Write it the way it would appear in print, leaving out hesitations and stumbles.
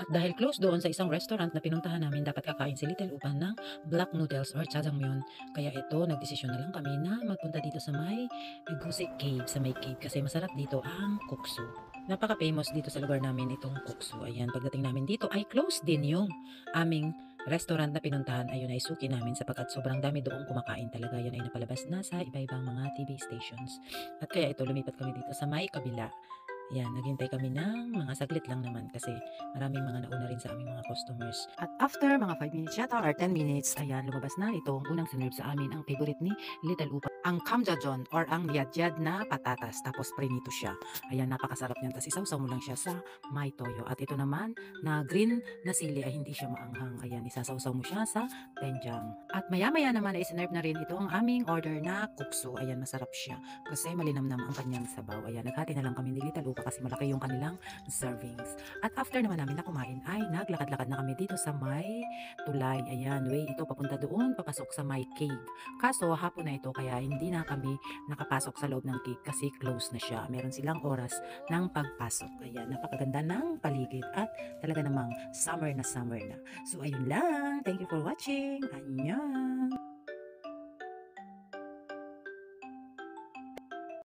At dahil close doon sa isang restaurant na pinuntahan namin, dapat kakain si Little Upan ng black noodles or jjajangmyeon. Kaya ito, nagdesisyon na lang kami na magpunta dito sa may Gusi Cave, sa may cave kasi masarap dito ang kuksu. Napaka-famous dito sa lugar namin itong kuksu. Ayan, pagdating namin dito ay close din yung aming restaurant na pinuntahan. Ayun ay suki namin sapagkat sobrang dami doong kumakain talaga. Yan ay napalabas na sa iba-ibang mga TV stations. At kaya ito, lumipat kami dito sa may kabila. Ayan, naghintay kami ng mga saglit lang naman kasi maraming mga nauna rin sa aming mga customers. At after mga 5 minutes yata or 10 minutes, ayan, lumabas na itong unang sinerve sa amin, ang favorite ni Little Upa. Ang kamjajon or ang liadyad na patatas, tapos prinito siya. Ayan, napakasarap niyan. Tapos isawsaw mo lang siya sa may toyo. At ito naman na green na sili ay hindi siya maanghang. Ayan, isasawsaw mo siya sa doenjang. At maya-maya naman ay sinerve na rin ito ang aming order na kuksu. Ayan, masarap siya kasi malinamnam ang kanyang sabaw. Ayan, naghati na lang kami ni Little Upa kasi malaki yung kanilang servings. At after naman namin na kumain ay naglakad-lakad na kami dito sa may tulay. Ayan, way ito papunta doon, papasok sa may cave. Kaso hapon na ito kaya hindi na kami nakapasok sa loob ng cave kasi close na siya. Meron silang oras ng pagpasok. Ayan, napakaganda ng paligid at talaga namang summer na summer na. So ayun lang. Thank you for watching. Annyeong!